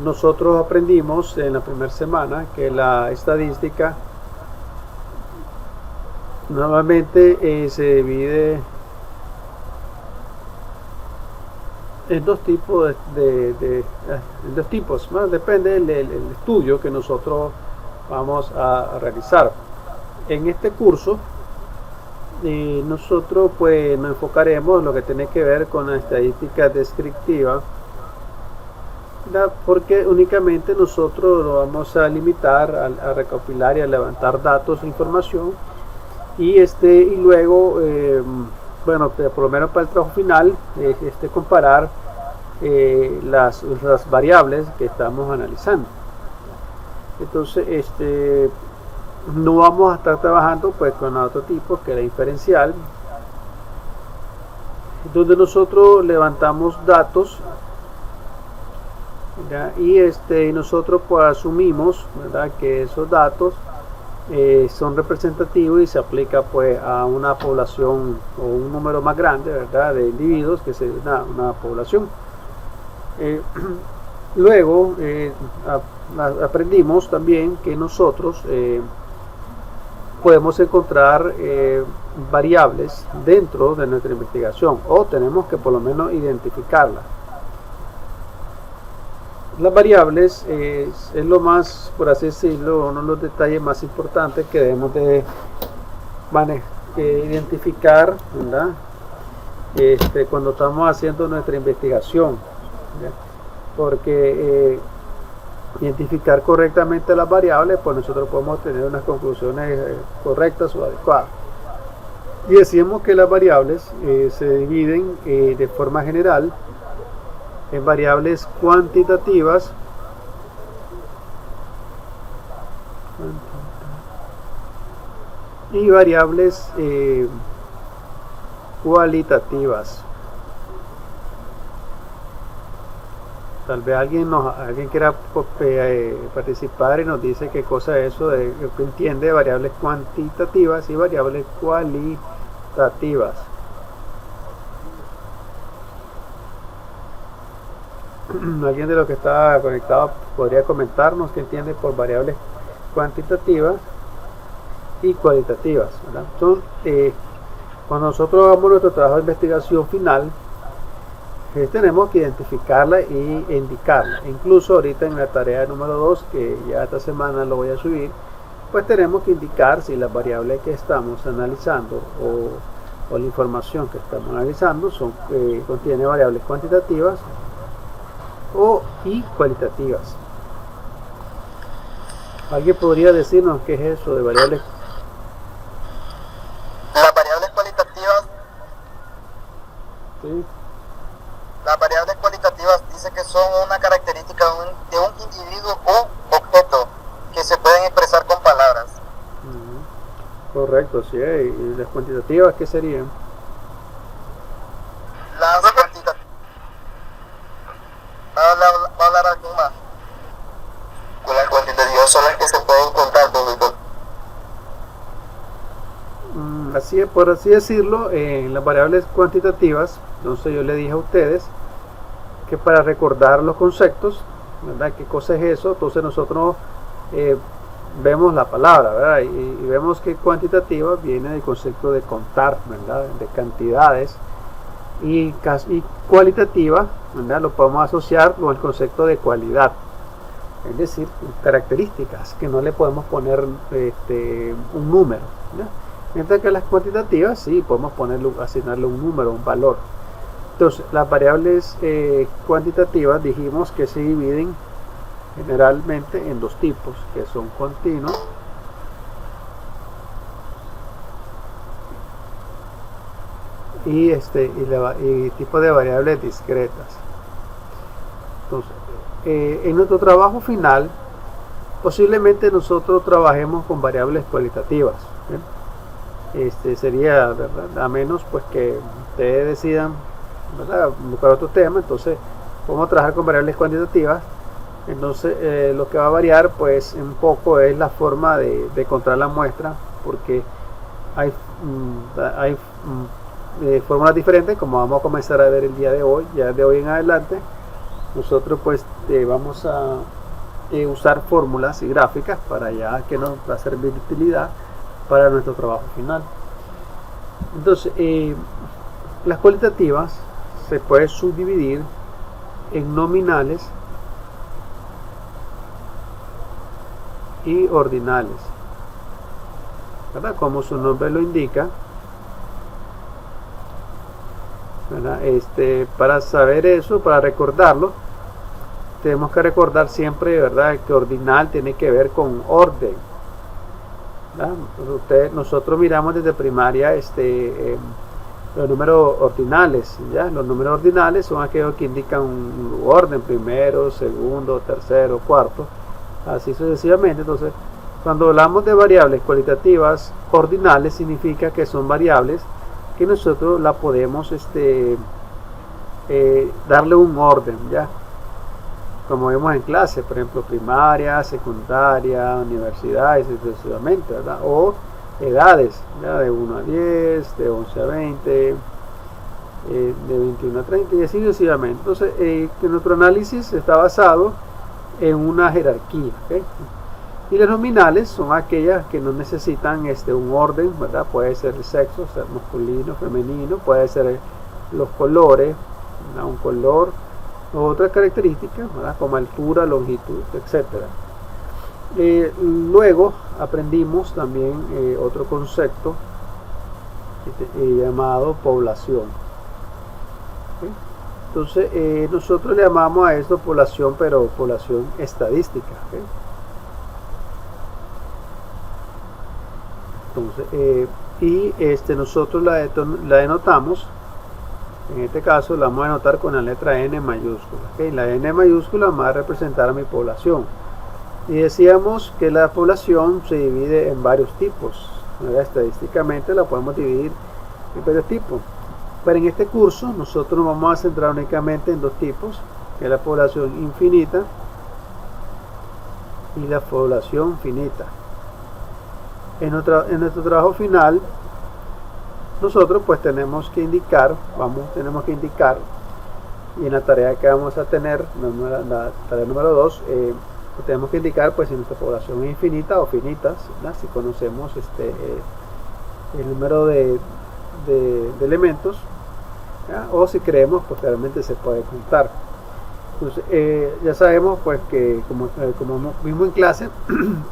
nosotros aprendimos en la primera semana que la estadística normalmente se divide en dos tipos en dos tipos, ¿no? Depende del estudio que nosotros vamos a realizar. En este curso nosotros pues nos enfocaremos en lo que tiene que ver con la estadística descriptiva, porque únicamente nosotros lo vamos a limitar a recopilar y a levantar datos e información y luego bueno, por lo menos para el trabajo final comparar las variables que estamos analizando. Entonces no vamos a estar trabajando pues con otro tipo que es la diferencial, donde nosotros levantamos datos, ¿verdad? Y nosotros pues asumimos, ¿verdad?, que esos datos son representativos y se aplica pues a una población o un número más grande, ¿verdad?, de individuos, que es una población. Luego aprendimos también que nosotros podemos encontrar variables dentro de nuestra investigación, o tenemos que por lo menos identificarlas. Las variables es lo más, por así decirlo, uno de los detalles más importantes que debemos de identificar, ¿verdad?, cuando estamos haciendo nuestra investigación, ¿verdad? Porque identificar correctamente las variables, pues nosotros podemos tener unas conclusiones correctas o adecuadas. Y decimos que las variables se dividen de forma general en variables cuantitativas y variables cualitativas. Tal vez alguien quiera participar y nos dice qué cosa es eso de que entiende variables cuantitativas y variables cualitativas. Alguien de los que está conectado podría comentarnos qué entiende por variables cuantitativas y cualitativas, ¿verdad? Cuando nosotros hagamos nuestro trabajo de investigación final, tenemos que identificarla y indicarla. Incluso ahorita en la tarea número 2, que ya esta semana lo voy a subir, pues tenemos que indicar si las variables que estamos analizando o la información que estamos analizando contiene variables cuantitativas y cualitativas. ¿Alguien podría decirnos qué es eso de variables? Las variables cualitativas. Sí. Las variables cualitativas dice que son una característica de un individuo o objeto que se pueden expresar con palabras. Correcto, sí. ¿Y las cuantitativas qué serían? Las cuantitativas. ¿Va a hablar alguien más? Las cuantitativas son las que se pueden contar, doctor. Así es, por así decirlo, en las variables cuantitativas, entonces yo le dije a ustedes que para recordar los conceptos, ¿verdad?, qué cosa es eso, entonces nosotros vemos la palabra, ¿verdad?, y vemos que cuantitativa viene del concepto de contar, ¿verdad?, de cantidades, y cualitativa, ¿verdad?, lo podemos asociar con el concepto de cualidad, es decir, características que no le podemos poner un número, ¿verdad? Mientras que las cuantitativas sí podemos asignarle un número, un valor. Entonces las variables cuantitativas dijimos que se dividen generalmente en dos tipos, que son continuos y tipo de variables discretas. Entonces en nuestro trabajo final posiblemente nosotros trabajemos con variables cualitativas, ¿sí? Sería, ¿verdad?, a menos pues que ustedes decidan, ¿verdad?, buscar otro tema. Entonces podemos trabajar con variables cuantitativas. Entonces lo que va a variar pues un poco es la forma de encontrar la muestra, porque hay fórmulas diferentes, como vamos a comenzar a ver el día de hoy, ya de hoy en adelante. nosotros pues vamos a usar fórmulas y gráficas para ya que nos va a servir de utilidad para nuestro trabajo final. Entonces, las cualitativas se puede subdividir en nominales y ordinales, ¿verdad? Como su nombre lo indica, ¿verdad? Para saber eso, para recordarlo, tenemos que recordar siempre, ¿verdad?, que ordinal tiene que ver con orden, ¿verdad? Nosotros miramos desde primaria los números ordinales, ¿ya? Los números ordinales son aquellos que indican un orden: primero, segundo, tercero, cuarto, así sucesivamente. Entonces, cuando hablamos de variables cualitativas ordinales, significa que son variables que nosotros la podemos darle un orden, ¿ya? Como vemos en clase, por ejemplo, primaria, secundaria, universidad, y sucesivamente, ¿verdad? O edades, ¿ya? De 1 a 10, de 11 a 20, de 21 a 30 y así sucesivamente. Entonces, que nuestro análisis está basado en una jerarquía, ¿okay? Y las nominales son aquellas que no necesitan un orden, ¿verdad? Puede ser el sexo, ser masculino, femenino, puede ser los colores, ¿verdad? Un color, otras características, ¿verdad?, como altura, longitud, etcétera. Luego aprendimos también otro concepto llamado población. ¿Okay? Entonces, nosotros le llamamos a esto población, pero población estadística. ¿Okay? Entonces, nosotros la denotamos, en este caso la vamos a denotar con la letra N mayúscula. ¿Okay? La N mayúscula va a representar a mi población. Y decíamos que la población se divide en varios tipos, ¿verdad? Estadísticamente la podemos dividir en varios tipos. Pero en este curso nosotros nos vamos a centrar únicamente en dos tipos, que es la población infinita y la población finita. En nuestro trabajo final, nosotros pues tenemos que indicar, y en la tarea que vamos a tener, la tarea número 2, tenemos que indicar pues si nuestra población es infinita o finitas, ¿verdad? Si conocemos el número de elementos, ¿ya? O si creemos pues realmente se puede contar. Entonces, ya sabemos pues que como vimos en clase,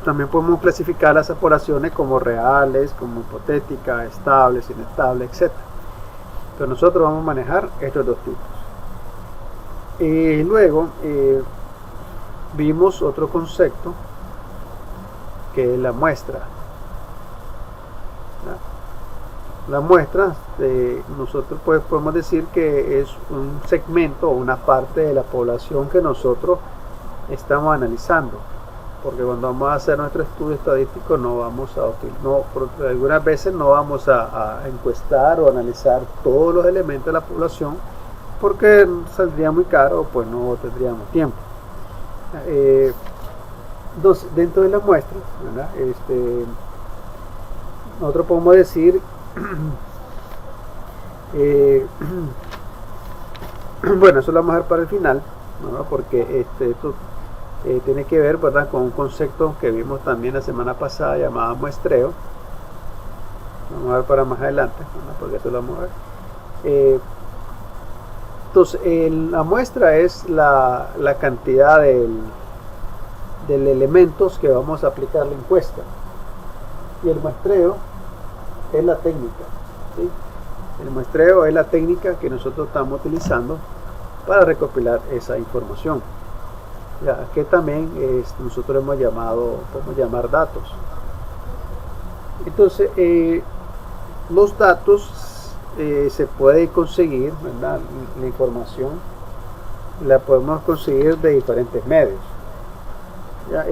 también podemos clasificar las poblaciones como reales, como hipotéticas, estables, inestables, etc. Pero nosotros vamos a manejar estos dos tipos. Luego vimos otro concepto que es la muestra. La muestra, nosotros pues podemos decir que es un segmento o una parte de la población que nosotros estamos analizando, porque cuando vamos a hacer nuestro estudio estadístico algunas veces no vamos a encuestar o analizar todos los elementos de la población, porque saldría muy caro, pues no tendríamos tiempo. Entonces, dentro de la muestra, ¿verdad? Nosotros podemos decir bueno, eso lo vamos a ver para el final, ¿no? Porque esto tiene que ver, ¿verdad?, con un concepto que vimos también la semana pasada llamado muestreo. Vamos a ver para más adelante, ¿no? Porque eso lo vamos a ver. Entonces, la muestra es la cantidad de elementos que vamos a aplicar la encuesta, y el muestreo es la técnica, ¿sí? El muestreo es la técnica que nosotros estamos utilizando para recopilar esa información, ya que también nosotros podemos llamar datos. Entonces, los datos se puede conseguir, ¿verdad? La información la podemos conseguir de diferentes medios. ¿Ya?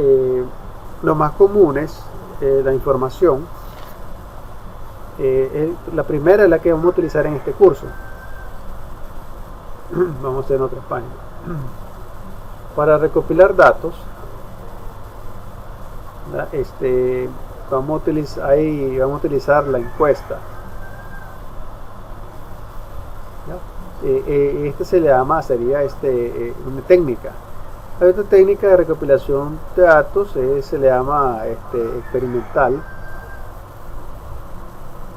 Lo más común es la información. La primera es la que vamos a utilizar en este curso. Vamos a hacer en otras páginas. Para recopilar datos, ¿verdad? Vamos a utilizar la encuesta. ¿Ya? Este se le llama, sería una técnica. Hay otra técnica de recopilación de datos, se le llama experimental.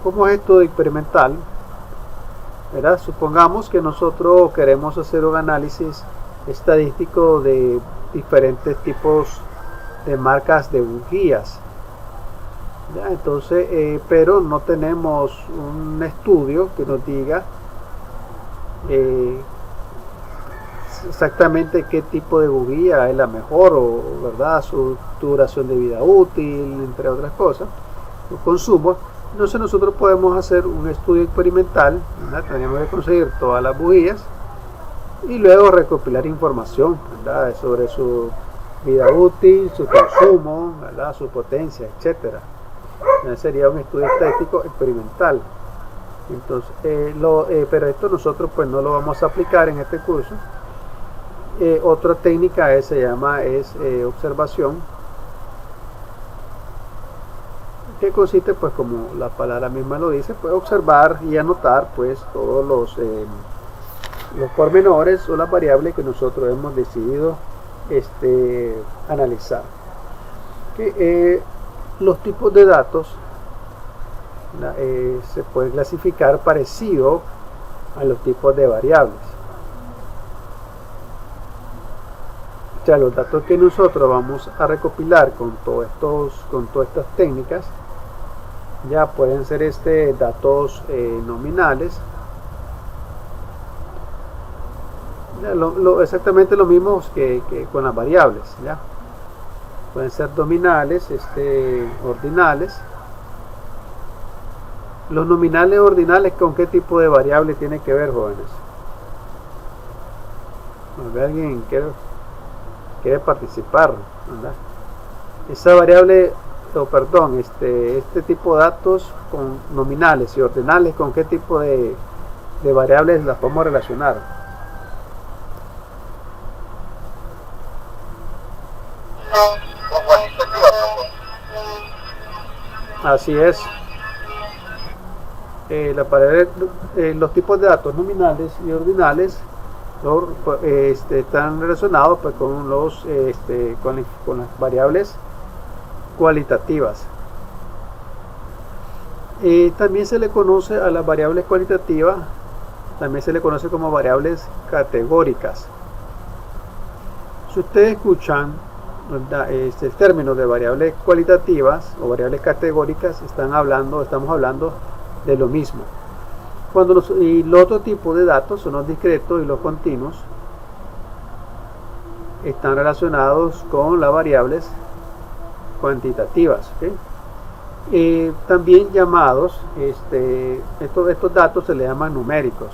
¿Cómo es esto de experimental? ¿Verdad? Supongamos que nosotros queremos hacer un análisis estadístico de diferentes tipos de marcas de bujías. ¿Ya? Entonces, pero no tenemos un estudio que nos diga exactamente qué tipo de bujía es la mejor, o verdad, su duración de vida útil, entre otras cosas, los consumos. Entonces nosotros podemos hacer un estudio experimental, ¿verdad? Tenemos que conseguir todas las bujías y luego recopilar información, ¿verdad?, sobre su vida útil, su consumo, ¿verdad?, su potencia, etcétera. Sería un estudio estadístico experimental. Entonces, pero esto nosotros pues no lo vamos a aplicar en este curso. Otra técnica se llama observación, que consiste, pues como la palabra misma lo dice, pues observar y anotar pues todos los pormenores o las variables que nosotros hemos decidido analizar. Los tipos de datos se puede clasificar parecido a los tipos de variables. O sea, los datos que nosotros vamos a recopilar con todas estas técnicas ya pueden ser datos nominales, ya, exactamente lo mismo que con las variables, ya pueden ser nominales, ordinales. Los nominales ordinales, ¿con qué tipo de variable tiene que ver, jóvenes? ¿Alguien quiere participar, ¿verdad? Esa variable, este tipo de datos con nominales y ordinales, ¿con qué tipo de variables las podemos relacionar? Así es. Los tipos de datos nominales y ordinales están relacionados pues, con las variables cualitativas. También se le conoce a las variables cualitativas, también se le conoce como variables categóricas. Si ustedes escuchan el término de variables cualitativas o variables categóricas, estamos hablando de lo mismo. Y los otros tipos de datos son los discretos y los continuos, están relacionados con las variables cuantitativas, ¿okay? También llamados, estos datos se le llaman numéricos.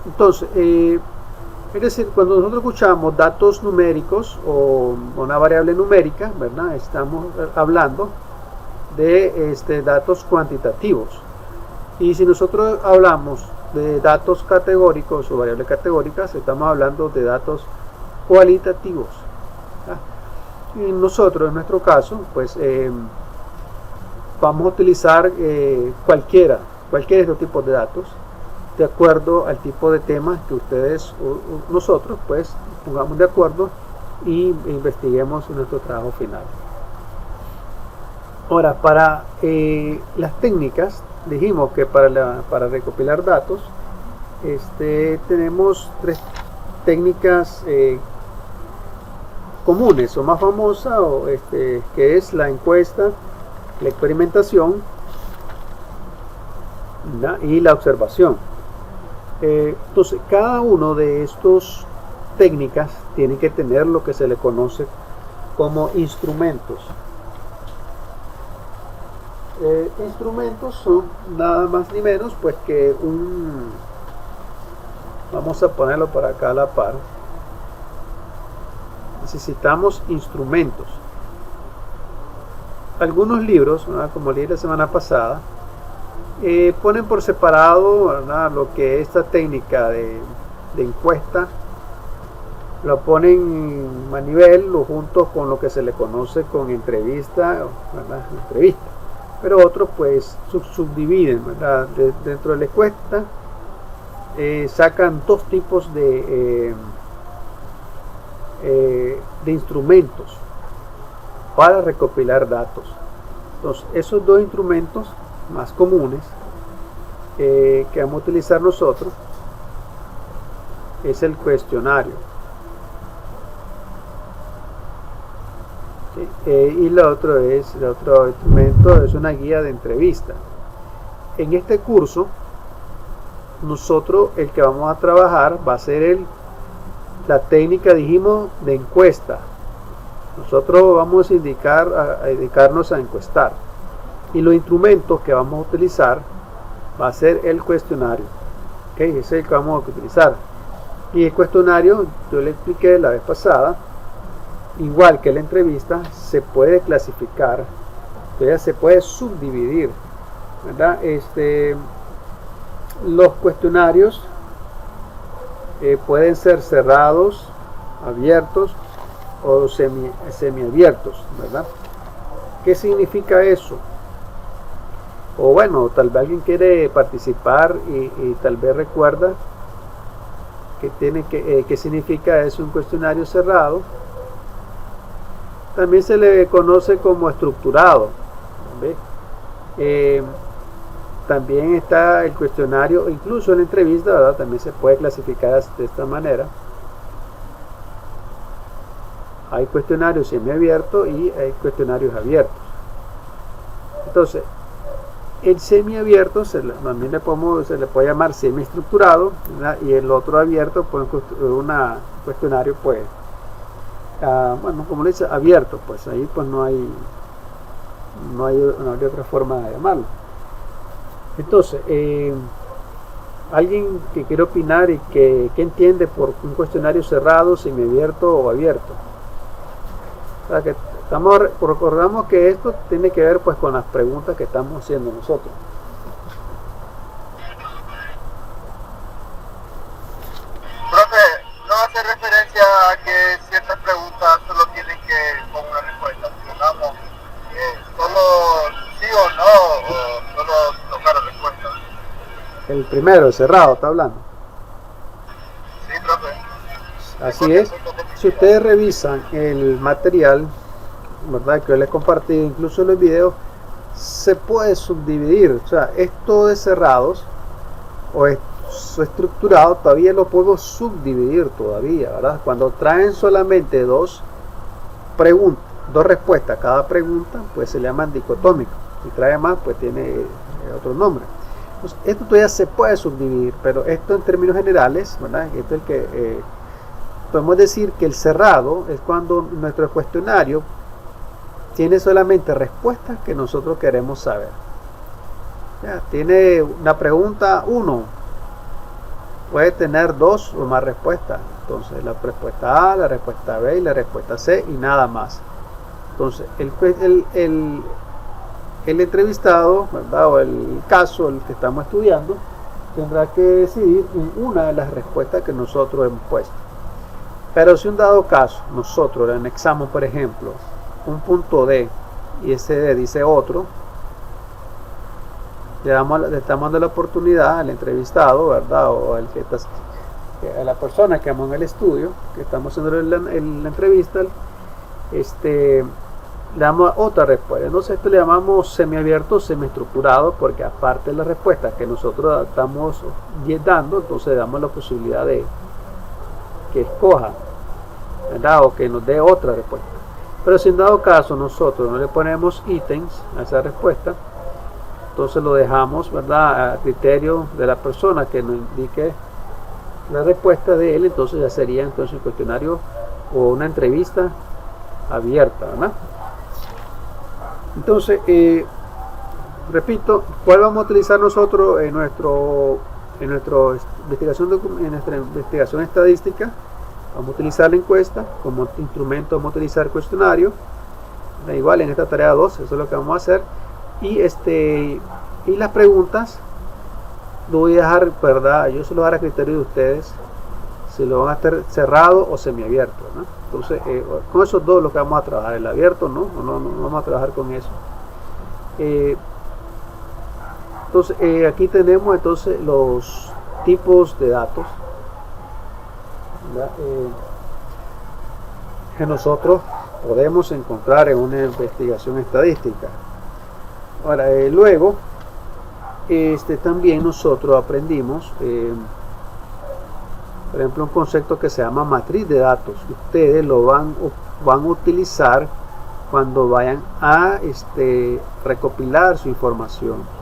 Entonces, es decir, cuando nosotros escuchamos datos numéricos o una variable numérica, ¿verdad?, estamos hablando de datos cuantitativos. Y si nosotros hablamos de datos categóricos o variables categóricas, estamos hablando de datos cualitativos. Y nosotros, en nuestro caso, pues vamos a utilizar cualquiera de estos tipos de datos, de acuerdo al tipo de temas que ustedes o nosotros pues pongamos de acuerdo y investiguemos nuestro trabajo final. Ahora, para las técnicas, dijimos que para recopilar datos tenemos tres técnicas comunes o más famosas, que es la encuesta, la experimentación, ¿verdad?, y la observación. Entonces, cada uno de estas técnicas tiene que tener lo que se le conoce como instrumentos. Instrumentos son nada más ni menos pues que vamos a ponerlo por acá a la par. Necesitamos instrumentos. Algunos libros, ¿verdad?, como leí la semana pasada, ponen por separado, ¿verdad?, lo que es esta técnica de encuesta, lo ponen a nivel o junto con lo que se le conoce con entrevista, ¿verdad?, entrevista. pero otros pues subdividen, ¿verdad? Dentro de la encuesta sacan dos tipos de instrumentos para recopilar datos. Entonces, esos dos instrumentos más comunes que vamos a utilizar nosotros es el cuestionario, ¿sí? Y el otro instrumento es una guía de entrevista. En este curso nosotros el que vamos a trabajar va a ser la técnica, dijimos, de encuesta. Nosotros vamos a dedicarnos a encuestar, y los instrumentos que vamos a utilizar va a ser el cuestionario, ¿okay? Ese es el que vamos a utilizar. Y el cuestionario, yo le expliqué la vez pasada, igual que la entrevista, se puede clasificar, entonces se puede subdividir, ¿verdad? Los cuestionarios pueden ser cerrados, abiertos o semiabiertos, ¿verdad? ¿Qué significa eso? O bueno, tal vez alguien quiere participar y tal vez recuerda qué significa eso, un cuestionario cerrado. También se le conoce como estructurado, también está el cuestionario, incluso en la entrevista, ¿verdad? También se puede clasificar de esta manera. Hay cuestionarios semiabiertos y hay cuestionarios abiertos. Entonces, el semiabierto también se le puede llamar semiestructurado, ¿verdad? Y el otro abierto, pues un cuestionario, pues, bueno, como le dice, abierto, pues ahí pues no hay otra forma de llamarlo. Entonces, alguien que quiere opinar y que entiende por un cuestionario cerrado, semiabierto o abierto. O sea, que recordamos que esto tiene que ver pues con las preguntas que estamos haciendo nosotros. Profe, no hace referencia a que ciertas preguntas solo tienen que con una respuesta, digamos, solo sí o no, o solo tocar la respuesta. El primero, el cerrado, está hablando. Sí, profe. Así es. Si ustedes revisan el material, ¿verdad?, que yo les he compartido, incluso en los videos, se puede subdividir. O sea, esto de cerrados o estructurado todavía lo puedo subdividir todavía, ¿verdad? Cuando traen solamente dos respuestas a cada pregunta, pues se le llaman dicotómicos. Si trae más, pues tiene otro nombre. Entonces, esto todavía se puede subdividir, pero esto en términos generales, ¿verdad? Esto es el que podemos decir que el cerrado es cuando nuestro cuestionario tiene solamente respuestas que nosotros queremos saber. Ya, tiene una pregunta 1, puede tener 2 o más respuestas. Entonces la respuesta A, la respuesta B y la respuesta C y nada más. Entonces el entrevistado, ¿verdad?, o el caso el que estamos estudiando, tendrá que decidir una de las respuestas que nosotros hemos puesto. Pero si un dado caso nosotros le anexamos, por ejemplo, un punto D y ese D dice otro, le estamos dando la oportunidad al entrevistado, ¿verdad?, o a la persona que vamos en el estudio, que estamos haciendo la entrevista, le damos otra respuesta. Entonces esto le llamamos semiabierto, semiestructurado, porque aparte de la respuesta que nosotros estamos dando, entonces le damos la posibilidad de que escoja, ¿verdad?, o que nos dé otra respuesta. Pero si en dado caso nosotros no le ponemos ítems a esa respuesta, entonces lo dejamos, ¿verdad?, a criterio de la persona que nos indique la respuesta de él. Entonces ya sería entonces un cuestionario o una entrevista abierta, ¿verdad? Entonces, repito, ¿cuál vamos a utilizar nosotros en nuestra investigación estadística? Vamos a utilizar la encuesta como instrumento, vamos a utilizar el cuestionario. Da igual, en esta tarea 2, eso es lo que vamos a hacer. Y las preguntas lo voy a dejar, ¿verdad?, yo se lo voy a dar a criterio de ustedes si lo van a hacer cerrado o semiabierto, ¿no? Entonces, con esos dos lo que vamos a trabajar, el abierto no vamos a trabajar con eso. Entonces, aquí tenemos entonces los tipos de datos, ¿verdad? Que nosotros podemos encontrar en una investigación estadística. Ahora, luego, también nosotros aprendimos, por ejemplo, un concepto que se llama matriz de datos. Ustedes lo van a utilizar cuando vayan a recopilar su información.